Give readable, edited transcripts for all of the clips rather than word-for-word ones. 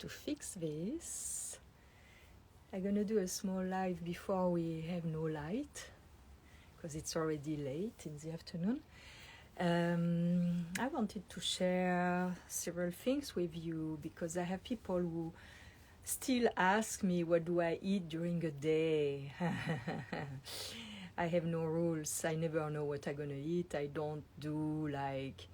to fix this. I'm gonna do a small live before we have no light, because it's already late in the afternoon. I wanted to share several things with you because I have people who still ask me what do I eat during a day. I have no rules. I never know what I'm gonna eat. I don't do like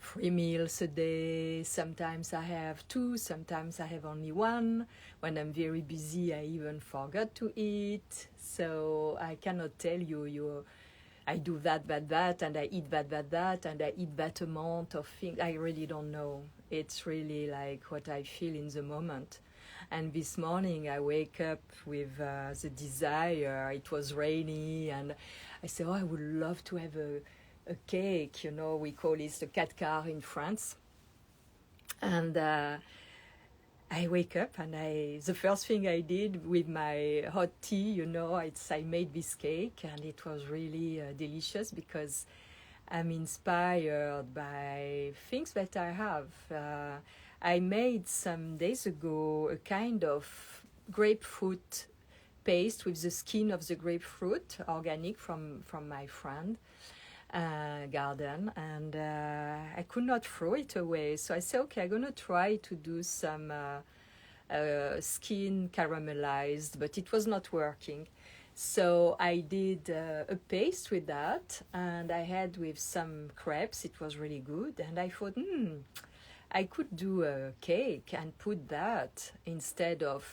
3 meals a day. Sometimes I have 2, sometimes I have only 1. When I'm very busy, I even forgot to eat. So I cannot tell you I do that, and I eat that, and I eat that amount of things. I really don't know. It's really like what I feel in the moment. And this morning I wake up with the desire. It was rainy, and I said, I would love to have a cake. You know, we call it the 4 in France. And I wake up, and the first thing I did with my hot tea, you know, I made this cake, and it was really delicious because I'm inspired by things that I have. I made some days ago a kind of grapefruit paste with the skin of the grapefruit, organic from my friend. Garden, and I could not throw it away, so I said, okay, I'm gonna try to do some skin caramelized, but it was not working. So I did a paste with that, and I had with some crepes. It was really good, and I thought, I could do a cake and put that instead of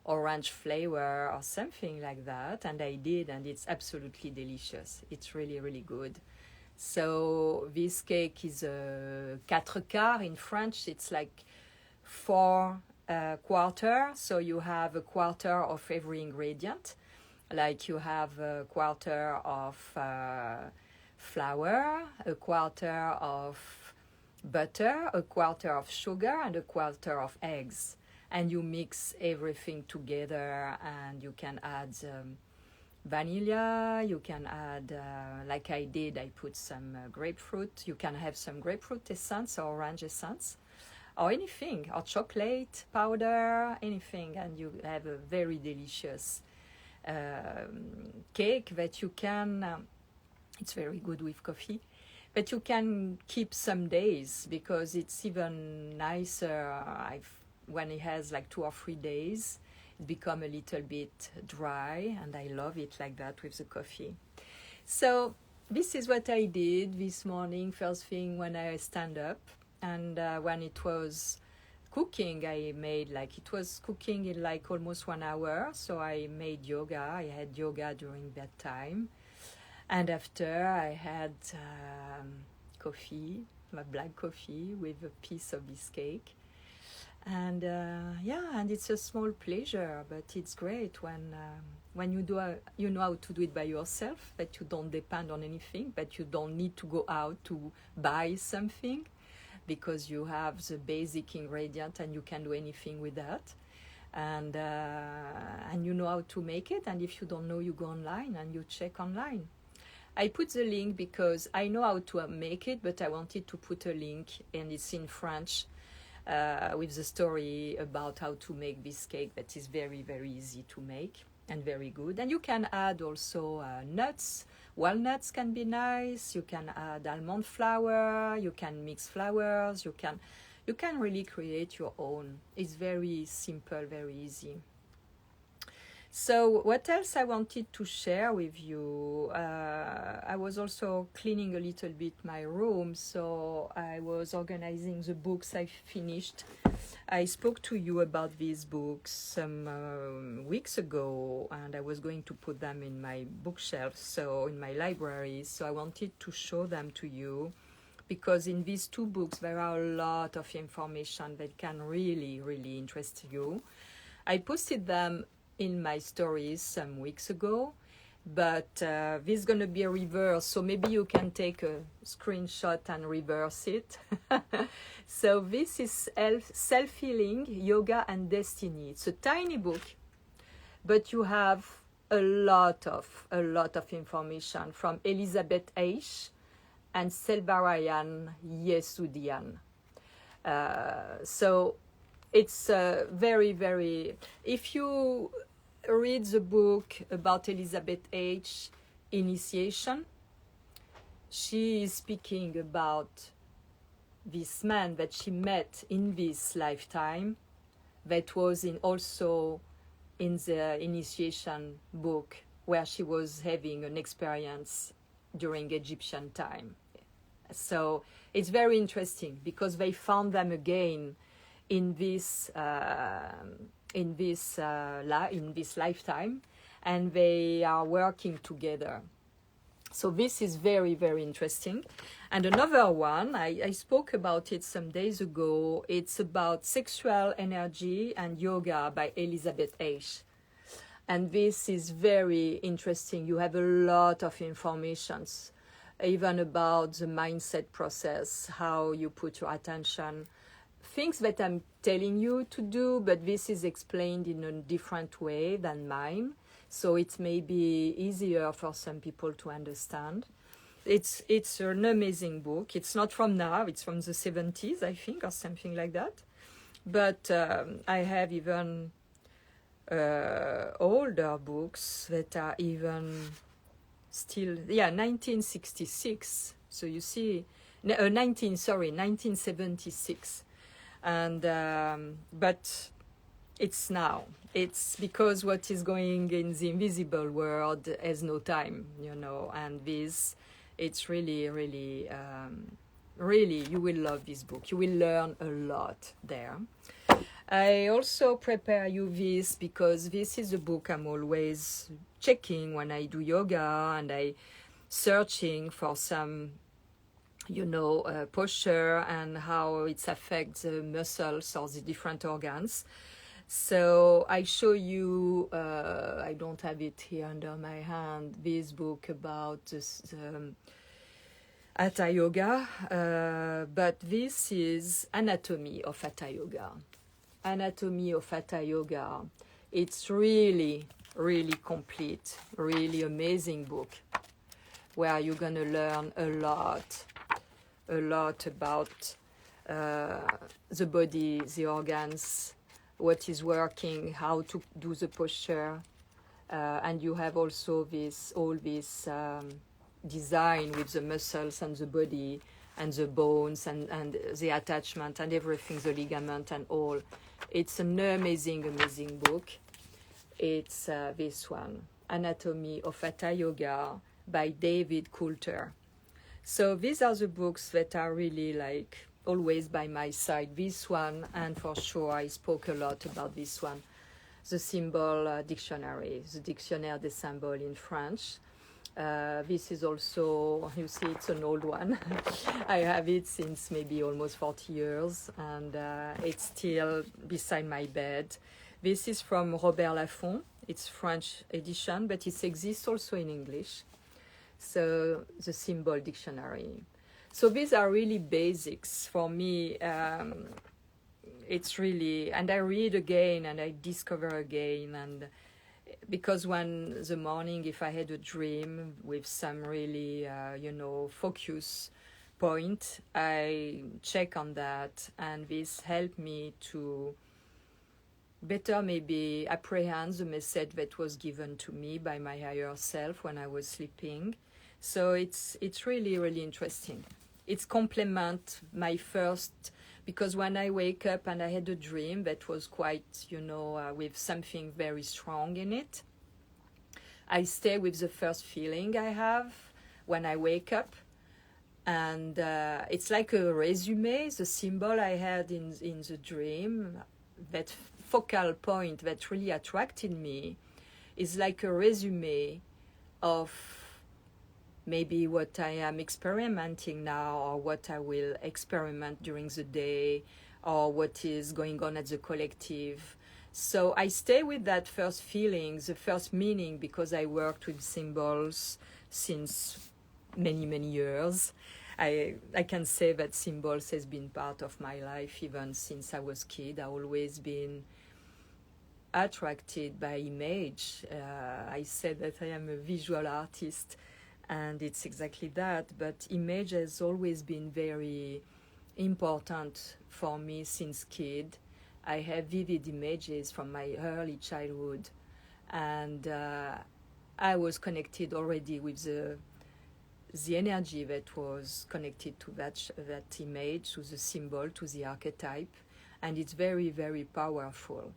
orange flavor or something like that, and I did, and it's absolutely delicious. It's really, really good. So this cake is a 4 in French. It's like 4 quarter. So you have a quarter of every ingredient. Like you have a quarter of flour, a quarter of butter, a quarter of sugar, and a quarter of eggs. And you mix everything together, and you can add vanilla, you can add, like I did, I put some grapefruit. You can have some grapefruit essence or orange essence or anything, or chocolate powder, anything, and you have a very delicious cake that you can, it's very good with coffee, but you can keep some days because it's even nicer when it has like 2 or 3 days. It become a little bit dry, and I love it like that with the coffee. So this is what I did this morning, first thing when I stand up. And when it was cooking, I made it was cooking in like almost 1 hour. So I made yoga. I had yoga during that time. And after I had coffee, my black coffee with a piece of this cake. And and it's a small pleasure, but it's great when you do you know how to do it by yourself, that you don't depend on anything, but you don't need to go out to buy something because you have the basic ingredient and you can do anything with that, and you know how to make it. And if you don't know, you go online and you check online. I put the link because I know how to make it, but I wanted to put a link, and it's in French. With the story about how to make this cake that is very, very easy to make and very good. And you can add also nuts. Walnuts can be nice. You can add almond flour. You can mix flours. You can really create your own. It's very simple, very easy. So what else I wanted to share with you? I was also cleaning a little bit my room, so I was organizing the books I finished. I spoke to you about these books some weeks ago, and I was going to put them in my bookshelf, so in my library. So I wanted to show them to you because in these 2 books there are a lot of information that can really, really interest you. I posted them in my stories some weeks ago, but this is going to be a reverse, so maybe you can take a screenshot and reverse it. So this is Self-Healing, Yoga and Destiny. It's a tiny book, but you have a lot of information from Elizabeth H. and Selvarayan Yesudian. So it's very, very... If you read the book about Elizabeth H. Initiation, she is speaking about this man that she met in this lifetime that was also in the initiation book, where she was having an experience during Egyptian time. So it's very interesting because they found them again in this lifetime, and they are working together. So this is very, very interesting. And another one, I spoke about it some days ago. It's about sexual energy and yoga by Elizabeth H. And this is very interesting. You have a lot of informations, even about the mindset process, how you put your attention, things that I'm telling you to do, but this is explained in a different way than mine. So it may be easier for some people to understand. It's an amazing book. It's not from now. It's from the 70s, I think, or something like that. But I have even older books that are even still, 1966. So you see, 1976. And but it's now. It's because what is going in the invisible world has no time, and this, it's really, really, really, you will love this book. You will learn a lot there. I also prepare you this because this is a book I'm always checking when I do yoga, and I searching for some posture and how it affects the muscles or the different organs. So I show you, I don't have it here under my hand, this book about this, Hatha Yoga, but this is Anatomy of Hatha Yoga. Anatomy of Hatha Yoga. It's really, really complete, really amazing book where you're going to learn a lot about the body, the organs, what is working, how to do the posture, and you have also all this design with the muscles and the body and the bones and the attachment and everything, the ligament and all. It's an amazing, amazing book. It's this one, Anatomy of Hatha Yoga by David Coulter. So these are the books that are really like always by my side. This one, and for sure I spoke a lot about this one, the Symbol Dictionary, the Dictionnaire des Symboles in French. This is also, you see, it's an old one. I have it since maybe almost 40 years, and it's still beside my bed. This is from Robert Laffont. It's French edition, but it exists also in English. So the Symbol Dictionary. So these are really basics for me. It's really, and I read again and I discover again, and because when the morning, if I had a dream with some really, focus point, I check on that, and this helped me to better maybe apprehend the message that was given to me by my higher self when I was sleeping. So it's really, really interesting. It's complement my first, because when I wake up and I had a dream that was quite, with something very strong in it, I stay with the first feeling I have when I wake up. And it's like a resume, the symbol I had in the dream, that focal point that really attracted me is like a resume of maybe what I am experimenting now, or what I will experiment during the day, or what is going on at the collective. So I stay with that first feeling, the first meaning, because I worked with symbols since many, many years. I can say that symbols has been part of my life even since I was a kid. I've always been attracted by image. I said that I am a visual artist, and it's exactly that, but image has always been very important for me since kid, I have vivid images from my early childhood, and I was connected already with the energy that was connected to that image, to the symbol, to the archetype, and it's very, very powerful.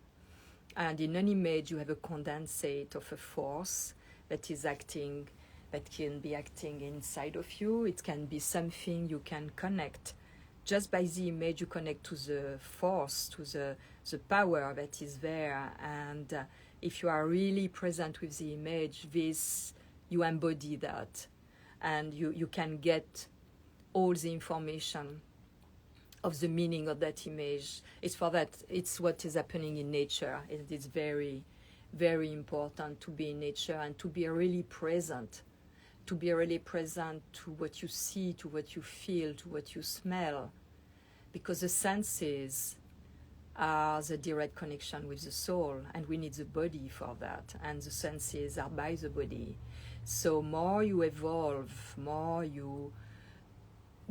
And in an image, you have a condensate of a force that is acting, that can be acting inside of you. It can be something you can connect. Just by the image, you connect to the force, to the power that is there. And if you are really present with the image, you embody that. And you can get all the information of the meaning of that image. It's for that, it's what is happening in nature. It is very, very important to be in nature and to be really present. To be really present to what you see, to what you feel, to what you smell. Because the senses are the direct connection with the soul, and we need the body for that. And the senses are by the body. So more you evolve, more you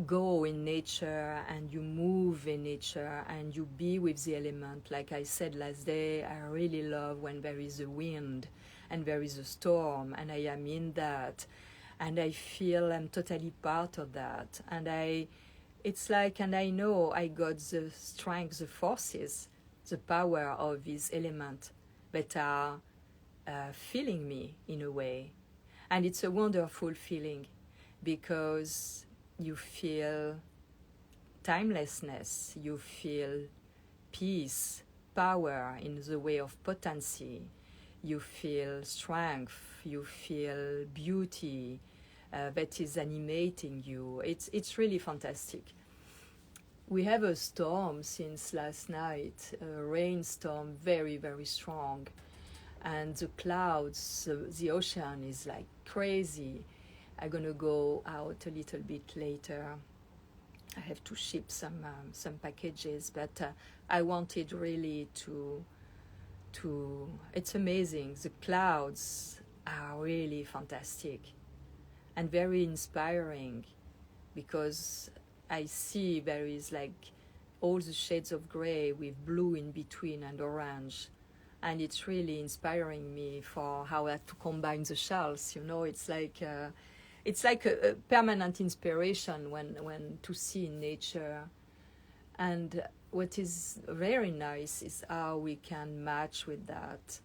go in nature and you move in nature and you be with the element. Like I said last day, I really love when there is a wind and there is a storm, and I am in that, and I feel I'm totally part of that. And it's like, and I know I got the strength, the forces, the power of these elements that are feeling me in a way. And it's a wonderful feeling because you feel timelessness, you feel peace, power in the way of potency, you feel strength, you feel beauty that is animating you. It's really fantastic. We have a storm since last night, a rainstorm, very, very strong. And the clouds, the ocean is like crazy. I'm gonna go out a little bit later. I have to ship some packages, but I wanted really to. It's amazing. The clouds are really fantastic and very inspiring, because I see there is like all the shades of gray with blue in between and orange. And it's really inspiring me for how to combine the shawls. It's like a permanent inspiration when to see in nature. And what is very nice is how we can match with that.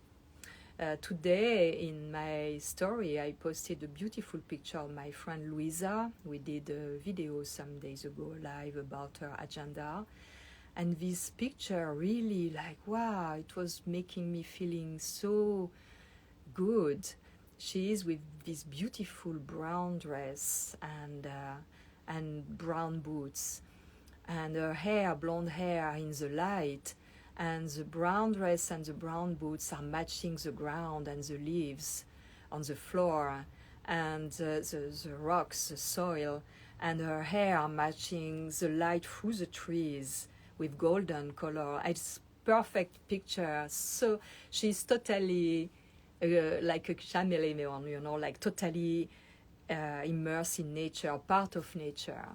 Today in my story, I posted a beautiful picture of my friend Louisa. We did a video some days ago live about her agenda. And this picture really, like, wow, it was making me feeling so good. She is with this beautiful brown dress and brown boots, and her hair, blonde hair in the light, and the brown dress and the brown boots are matching the ground and the leaves on the floor, and the rocks, the soil, and her hair matching the light through the trees with golden color. It's perfect picture. So she's totally like a chameleon, like totally immersed in nature, part of nature.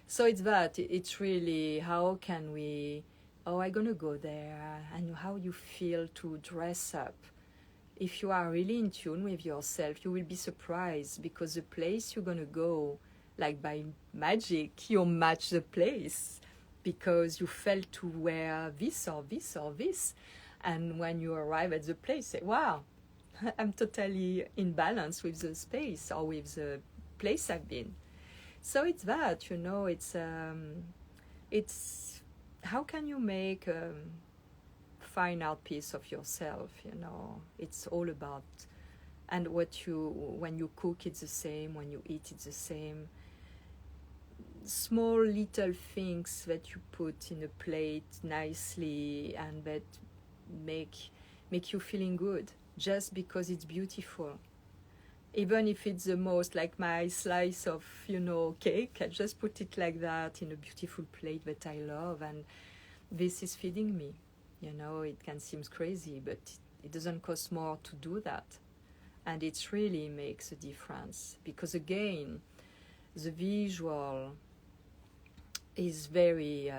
So it's that. It's really how can we, I'm gonna go there, and how you feel to dress up. If you are really in tune with yourself, you will be surprised, because the place you're gonna go, like by magic, you match the place, because you felt to wear this or this or this. And when you arrive at the place, say, wow, I'm totally in balance with the space or with the place I've been. So it's that, it's how can you make a fine art piece of yourself, It's all about, and when you cook, it's the same, when you eat, it's the same. Small little things that you put in a plate nicely and that make you feeling good just because it's beautiful. Even if it's the most, like my slice of cake, I just put it like that in a beautiful plate that I love, and this is feeding me. It can seem crazy, but it doesn't cost more to do that, and it really makes a difference, because again, the visual is very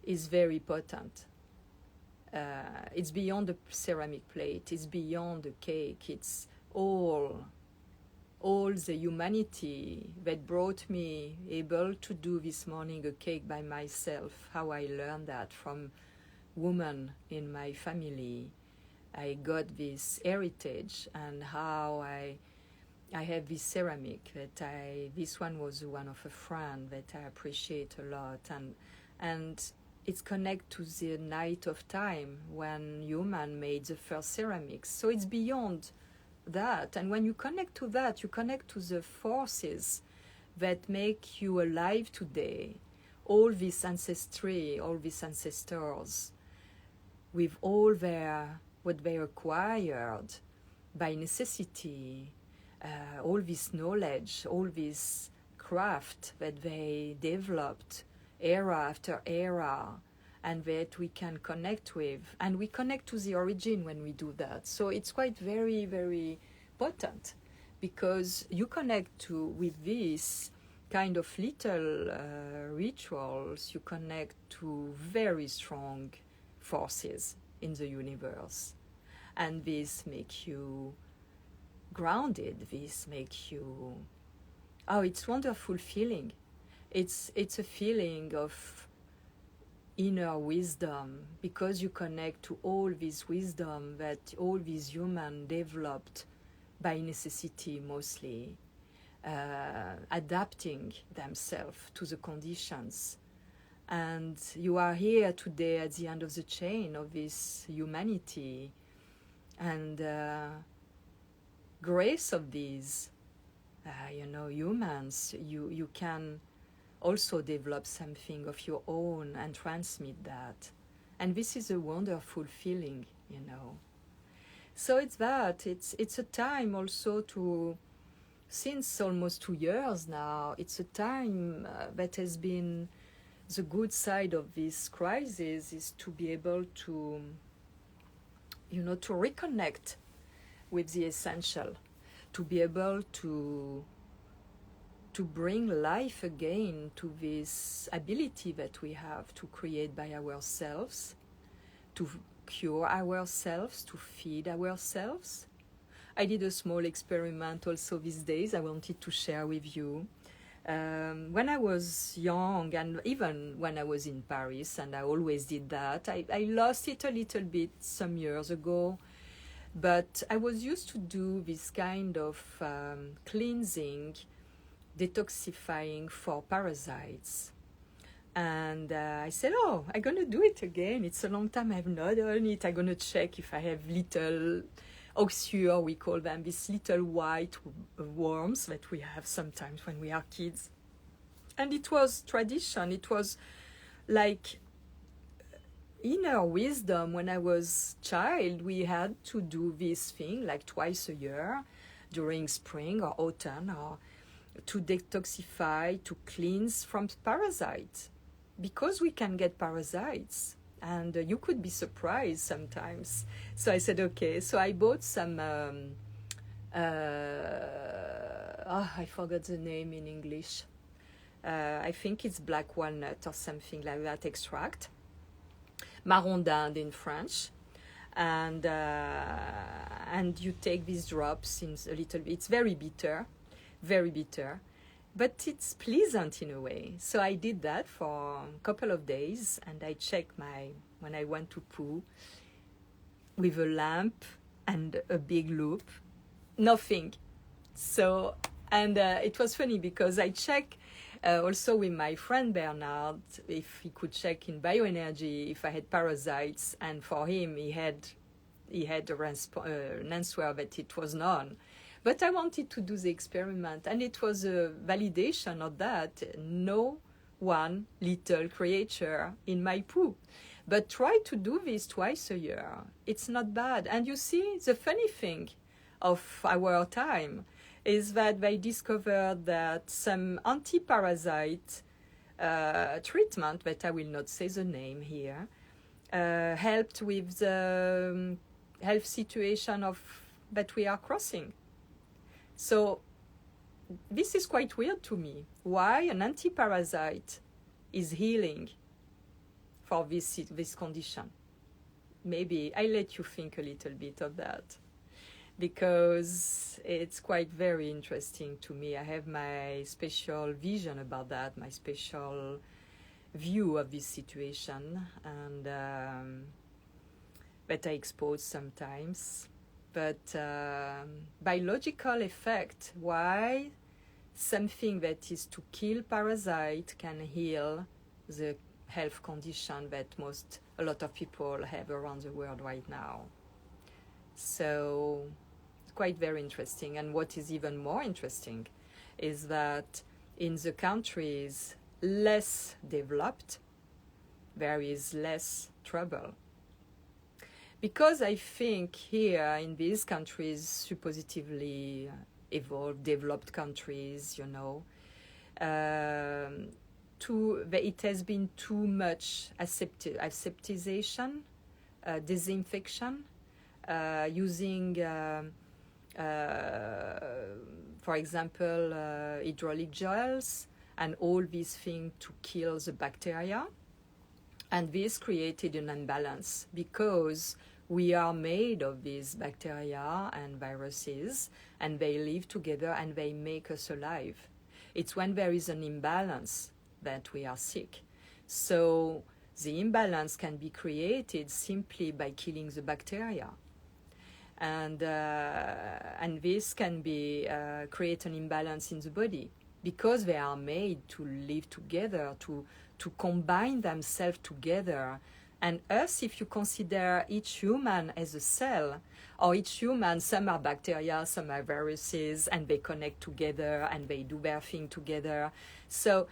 is very potent. It's beyond the ceramic plate, it's beyond the cake, it's all the humanity that brought me able to do this morning a cake by myself, how I learned that from women in my family. I got this heritage, and how I have this ceramic this one was one of a friend that I appreciate a lot, and it's connected to the night of time when human made the first ceramics. So it's beyond that, and when you connect to that, you connect to the forces that make you alive today. All this ancestry, all these ancestors, with all what they acquired by necessity, all this knowledge, all this craft that they developed era after era, and that we can connect with, and we connect to the origin when we do that. So it's quite very, very potent, because you connect with this kind of little rituals, you connect to very strong forces in the universe, and this make you grounded, this make you, it's wonderful feeling. It's a feeling of inner wisdom, because you connect to all this wisdom that all these humans developed by necessity, mostly adapting themselves to the conditions. And you are here today at the end of the chain of this humanity, and grace of these humans, you can also develop something of your own and transmit that. And this is a wonderful feeling, So it's a time also to, since almost 2 years now, it's a time that has been, the good side of this crisis is to be able to, to reconnect with the essential, to be able to bring life again to this ability that we have to create by ourselves, to cure ourselves, to feed ourselves. I did a small experiment also these days I wanted to share with you. When I was young, and even when I was in Paris, and I always did that, I lost it a little bit some years ago, but I was used to do this kind of cleansing, detoxifying for parasites. And I said, I'm going to do it again. It's a long time I have not done it. I'm going to check if I have little oxure, we call them, these little white worms that we have sometimes when we are kids. And it was tradition. It was like inner wisdom. When I was child, we had to do this thing like twice a year during spring or autumn, or to detoxify, to cleanse from parasites, because we can get parasites, and you could be surprised sometimes. So I said, okay. So I bought some, I forgot the name in English. I think it's black walnut or something like that extract. Marron d'Inde in French. And you take these drops in a little bit. It's very bitter, but it's pleasant in a way. So I did that for a couple of days, and I checked when I went to poo with a lamp and a big loop, nothing. So, and it was funny because I checked also with my friend Bernard if he could check in bioenergy if I had parasites, and for him he had an answer that it was none. But I wanted to do the experiment, and it was a validation of that. No one little creature in my poo. But try to do this twice a year. It's not bad. And you see, the funny thing of our time is that they discovered that some anti-parasite treatment, that I will not say the name here, helped with the health situation that we are crossing. So this is quite weird to me. Why an anti-parasite is healing for this condition? Maybe I let you think a little bit of that, because it's quite very interesting to me. I have my special vision about that, my special view of this situation, and that I expose sometimes. But biological effect, why something that is to kill parasite can heal the health condition that a lot of people have around the world right now. So it's quite very interesting. And what is even more interesting is that in the countries less developed, there is less trouble. Because I think here in these countries, supposedly evolved, developed countries, you know, it has been too much aseptization, disinfection, using, for example, hydraulic gels and all these things to kill the bacteria. And this created an imbalance, because we are made of these bacteria and viruses, and they live together and they make us alive. It's when there is an imbalance that we are sick. So the imbalance can be created simply by killing the bacteria. And this can be create an imbalance in the body, because they are made to live together, to combine themselves together. And us, if you consider each human as a cell, or each human, some are bacteria, some are viruses, and they connect together and they do their thing together. So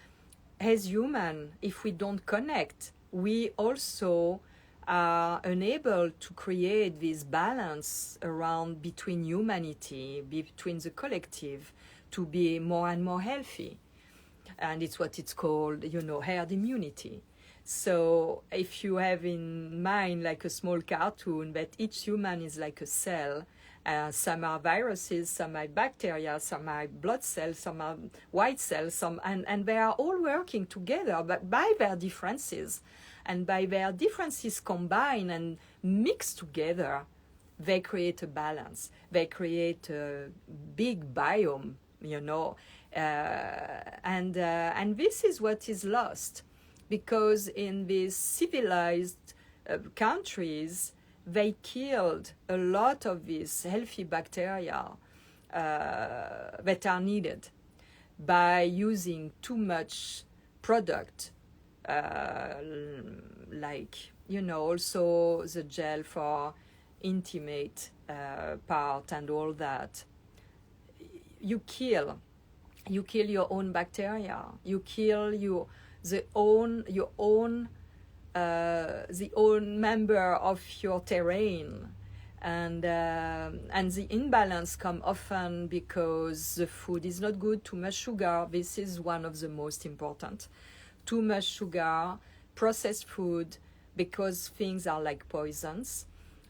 as human, if we don't connect, we also are unable to create this balance around between humanity, between the collective, to be more and more healthy. And it's what it's called, you know, herd immunity. So if you have in mind like a small cartoon that each human is like a cell, some are viruses, some are bacteria, some are blood cells, some are white cells, and they are all working together, but by their differences. And by their differences combined and mixed together, they create a balance. They create a big biome, you know. And this is what is lost, because in these civilized countries, they killed a lot of these healthy bacteria that are needed by using too much product, like, you know, also the gel for intimate part and all that. You kill your own bacteria. You kill the own member of your terrain, and the imbalance come often because the food is not good. Too much sugar. This is one of the most important. Too much sugar, processed food, because things are like poisons.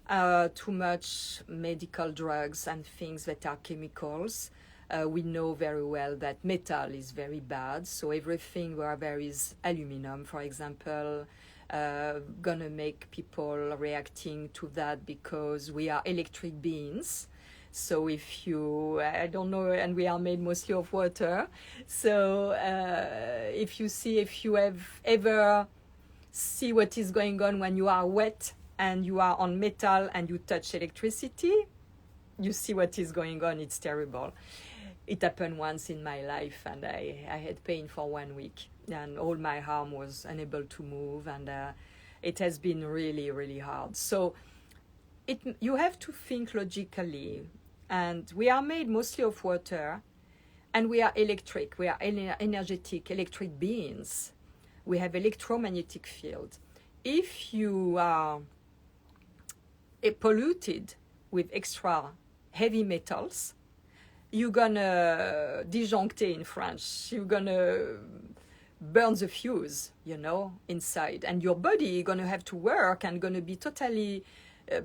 Too much medical drugs and things that are chemicals. We know very well that metal is very bad, so everything where there is aluminum, for example, gonna make people reacting to that, because we are electric beings. So if you, I don't know, and we are made mostly of water, so if you have ever see what is going on when you are wet and you are on metal and you touch electricity, you see what is going on. It's terrible. It happened once in my life, and I had pain for 1 week, and all my arm was unable to move, and it has been really, really hard. So you have to think logically, and we are made mostly of water, and we are electric. We are energetic, electric beings. We have electromagnetic field. If you are polluted with extra heavy metals, you're gonna disjoncter in French. You're gonna burn the fuse, you know, inside. And your body gonna have to work and gonna be totally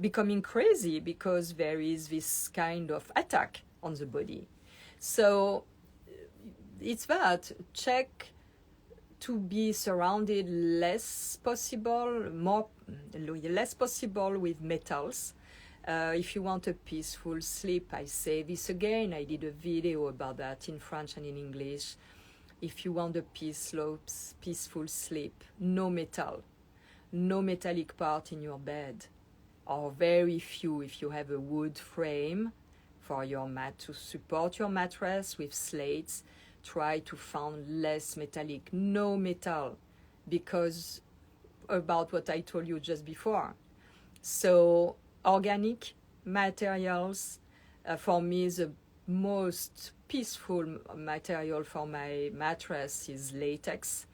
becoming crazy, because there is this kind of attack on the body. So it's that. to be surrounded less possible with metals. If you want a peaceful sleep, I say this again, I did a video about that in French and in English. If you want a peaceful sleep, no metal, no metallic part in your bed, or very few if you have a wood frame for your mat to support your mattress with slates. Try to find less metallic, no metal, because about what I told you just before. So organic materials, for me, the most peaceful material for my mattress is latex,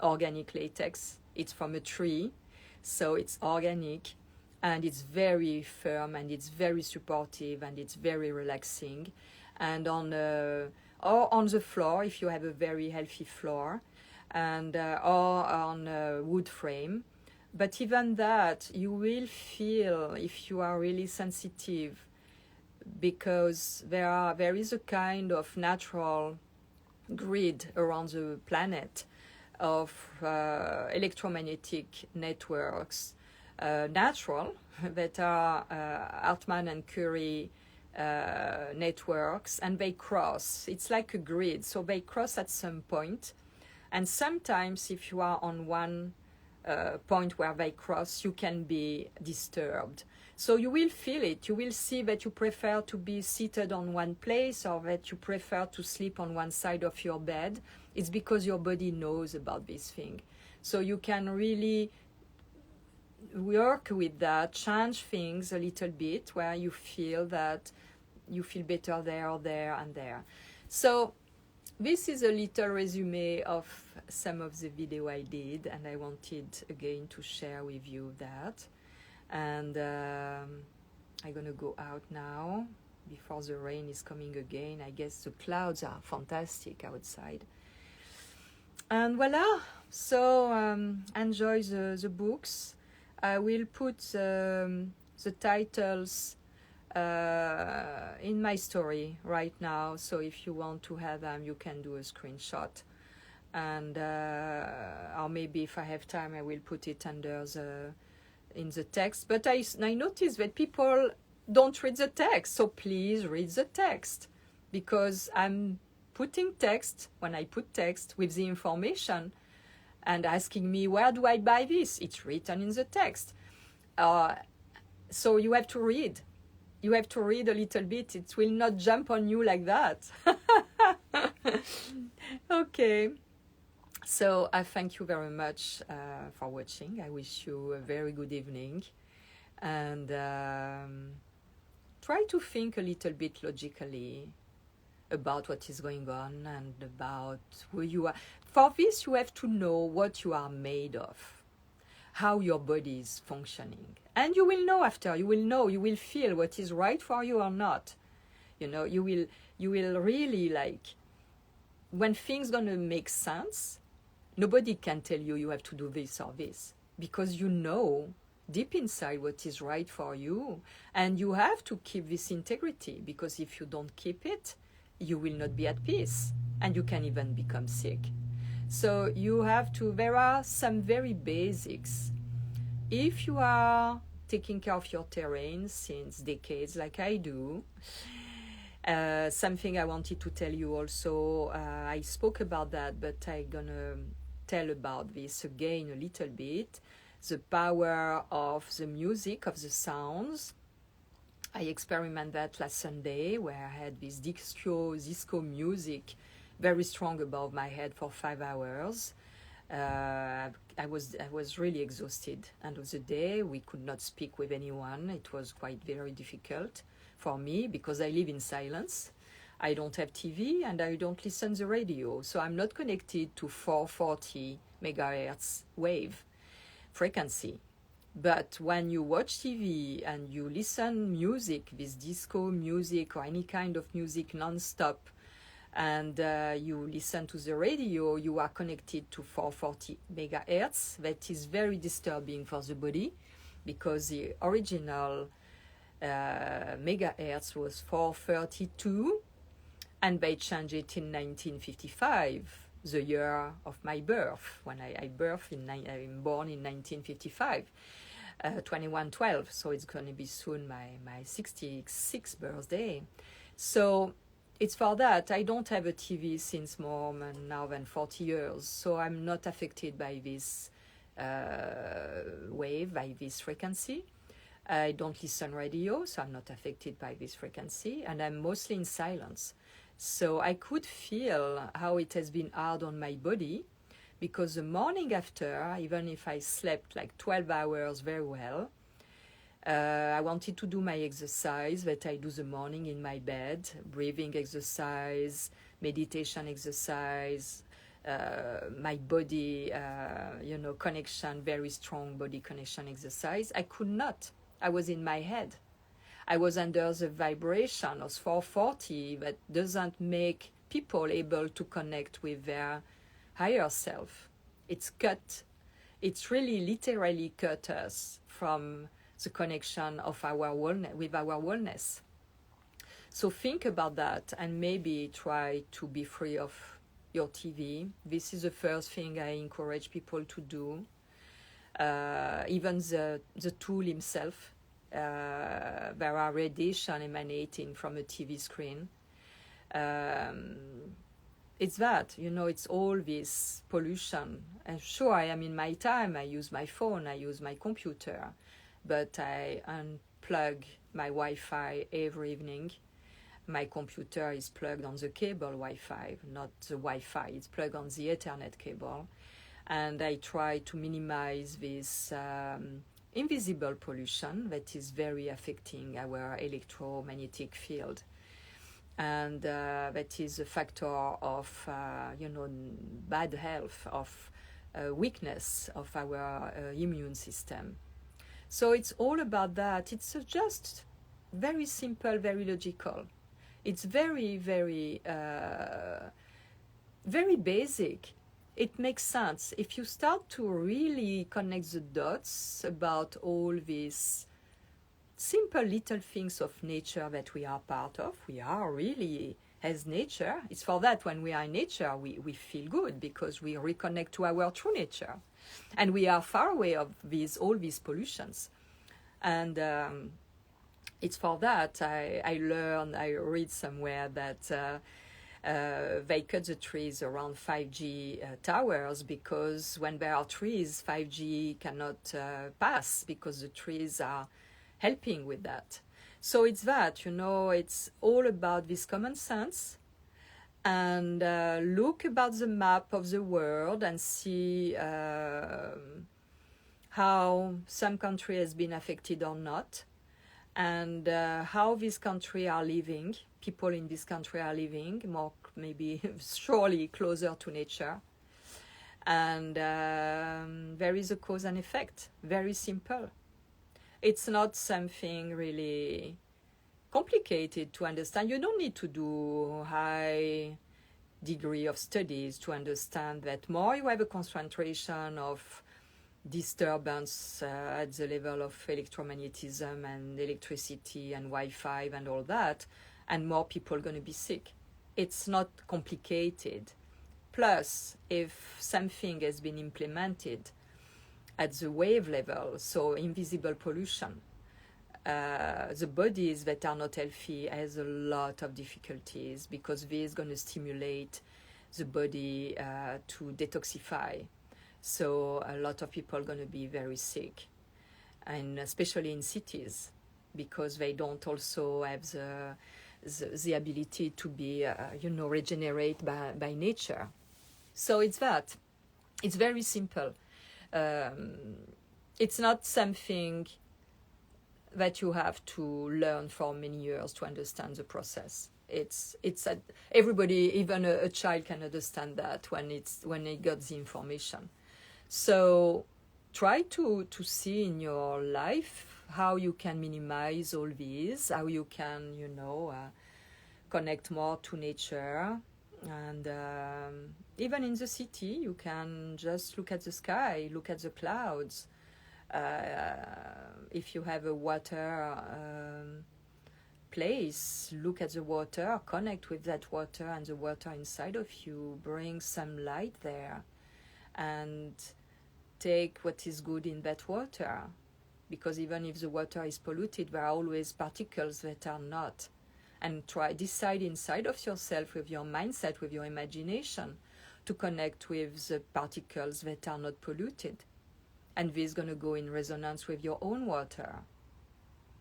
organic latex. It's from a tree, so it's organic, and it's very firm, and it's very supportive, and it's very relaxing. And or on the floor, if you have a very healthy floor, and or on a wood frame. But even that, you will feel, if you are really sensitive, because there is a kind of natural grid around the planet of electromagnetic networks, natural, that are Hartmann and Curie networks, and they cross. It's like a grid, so they cross at some point. And sometimes if you are on one point where they cross, you can be disturbed. So you will feel it. You will see that you prefer to be seated on one place, or that you prefer to sleep on one side of your bed. It's because your body knows about this thing. So you can really work with that, change things a little bit, where you feel that you feel better there or there and there. So this is a little resume of some of the video I did, and I wanted again to share with you that. And I'm gonna go out now before the rain is coming again. I guess the clouds are fantastic outside. And voila, so enjoy the books. I will put the titles in my story right now, so if you want to have them, you can do a screenshot, and or maybe if I have time, I will put it under in the text. But I notice that people don't read the text, so please read the text, because I'm putting text, when I put text with the information, and asking me, where do I buy this? It's written in the text. So you have to read. You have to read a little bit. It will not jump on you like that. Okay. So I thank you very much for watching. I wish you a very good evening. And try to think a little bit logically about what is going on and about who you are. For this, you have to know what you are made of, how your body is functioning. And you will know after, you will feel what is right for you or not. You know, you will really, like, when things gonna make sense, nobody can tell you have to do this or this, because you know deep inside what is right for you, and you have to keep this integrity, because if you don't keep it, you will not be at peace, and you can even become sick. So you have to, there are some very basics. If you are taking care of your terrain since decades, like I do, something I wanted to tell you also, I spoke about that, but I'm gonna tell about this again a little bit, the power of the music, of the sounds. I experimented that last Sunday, where I had this disco music very strong above my head for 5 hours. I was really exhausted. End of the day, we could not speak with anyone. It was quite very difficult for me, because I live in silence. I don't have TV, and I don't listen to the radio, so I'm not connected to 440 megahertz wave frequency. But when you watch TV and you listen music, this disco music or any kind of music non-stop, and you listen to the radio, you are connected to 440 megahertz. That is very disturbing for the body, because the original megahertz was 432, and they changed it in 1955 the year of my birth. When I'm born in 1955, 2112. So it's going to be soon my 66th birthday. So it's for that. I don't have a TV since more now than 40 years. So I'm not affected by this wave, by this frequency. I don't listen radio, so I'm not affected by this frequency, and I'm mostly in silence. So I could feel how it has been hard on my body, because the morning after, even if I slept like 12 hours very well, I wanted to do my exercise that I do the morning in my bed, breathing exercise, meditation exercise, my body, connection, very strong body connection exercise. I could not. I was in my head. I was under the vibration of 440 that doesn't make people able to connect with their higher self. It's cut. It's really literally cut us from the connection of our wellness, with our wellness. So think about that and maybe try to be free of your TV. This is the first thing I encourage people to do. Even the tool himself, there are radiation emanating from a TV screen. It's that, it's all this pollution. And sure, I am in my time, I use my phone, I use my computer, but I unplug my Wi-Fi every evening. My computer is plugged on the cable Wi-Fi, not the Wi-Fi, it's plugged on the Ethernet cable. And I try to minimize this invisible pollution that is very affecting our electromagnetic field. And that is a factor of, bad health, of weakness of our immune system. So it's all about that. It's just very simple, very logical. It's very, very, very basic. It makes sense. If you start to really connect the dots about all these simple little things of nature that we are part of, we are really as nature. It's for that when we are in nature, we feel good because we reconnect to our true nature. And we are far away of all these pollutions. And it's for that I read somewhere that they cut the trees around 5G towers because when there are trees, 5G cannot pass because the trees are helping with that. So it's that, it's all about this common sense. And look about the map of the world and see how some country has been affected or not, and how this country are living. People in this country are living more, maybe surely closer to nature. And there is a cause and effect, very simple. It's not something really complicated to understand. You don't need to do high degree of studies to understand that more you have a concentration of disturbance at the level of electromagnetism and electricity and Wi-Fi and all that, and more people are going to be sick. It's not complicated. Plus, if something has been implemented at the wave level, so invisible pollution, the bodies that are not healthy has a lot of difficulties because this is going to stimulate the body to detoxify. So a lot of people are going to be very sick, and especially in cities, because they don't also have the ability to be, regenerate by nature. So it's that. It's very simple. It's not something that you have to learn for many years to understand the process. It's everybody, even a child, can understand that when they got the information. So try to see in your life how you can minimize all these, how you can, connect more to nature. And even in the city, you can just look at the sky, look at the clouds. If you have a water place, look at the water, connect with that water, and the water inside of you, bring some light there, and take what is good in that water, because even if the water is polluted, there are always particles that are not. And decide inside of yourself, with your mindset, with your imagination, to connect with the particles that are not polluted. And this is going to go in resonance with your own water,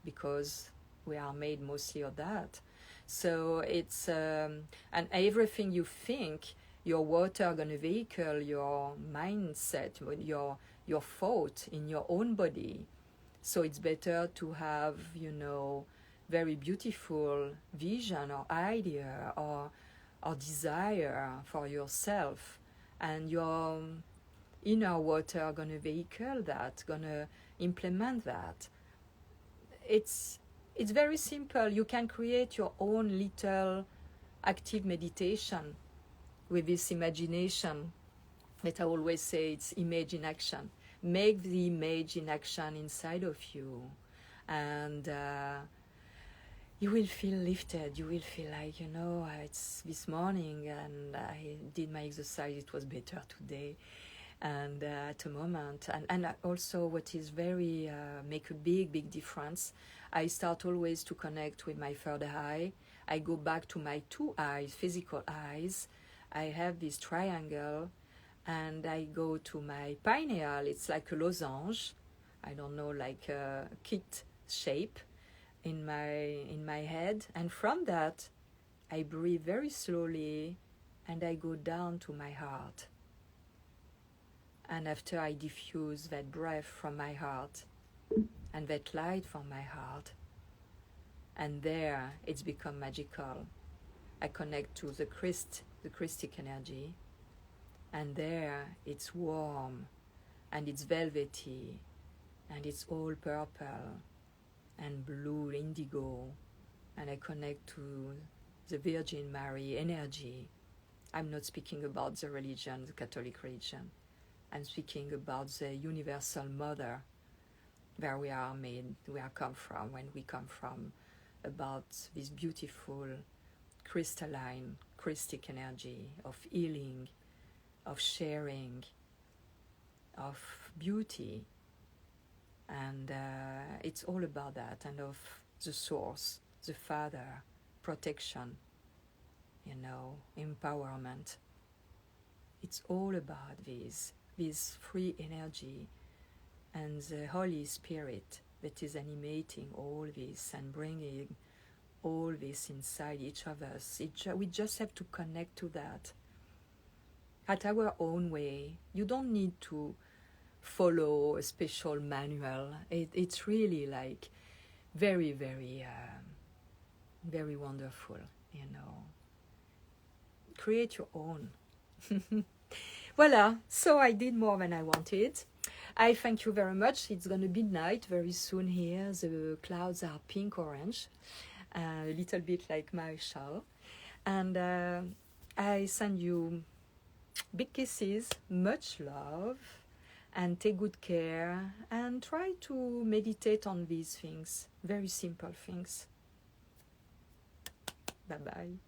because we are made mostly of that. So it's, and everything you think, your water going to vehicle your mindset, your thought in your own body. So it's better to have, very beautiful vision or idea or desire for yourself, and your inner water are going to vehicle that, going to implement that. It's very simple. You can create your own little active meditation with this imagination that I always say, it's image in action. Make the image in action inside of you, and you will feel lifted. You will feel like, it's this morning and I did my exercise, it was better today. And at a moment, and also what is very, make a big difference, I start always to connect with my third eye. I go back to my two eyes, physical eyes. I have this triangle, and I go to my pineal. It's like a losange, I don't know, like a kit shape in my head. And from that, I breathe very slowly, and I go down to my heart. And after I diffuse that breath from my heart and that light from my heart, and there it's become magical. I connect to the Christic energy, and there it's warm, and it's velvety, and it's all purple and blue indigo, and I connect to the Virgin Mary energy. I'm not speaking about the religion, the Catholic religion. I'm speaking about the universal mother, where we are made, when we come from, about this beautiful crystalline, Christic energy of healing, of sharing, of beauty. And it's all about that, and of the source, the Father, protection, empowerment. It's all about this free energy and the Holy Spirit that is animating all this and bringing all this inside each of us. We just have to connect to that at our own way. You don't need to follow a special manual. It's really like very, very, very wonderful, Create your own. Voila, so I did more than I wanted. I thank you very much. It's going to be night very soon here. The clouds are pink-orange, a little bit like my shawl. And I send you big kisses, much love, and take good care, and try to meditate on these things, very simple things. Bye-bye.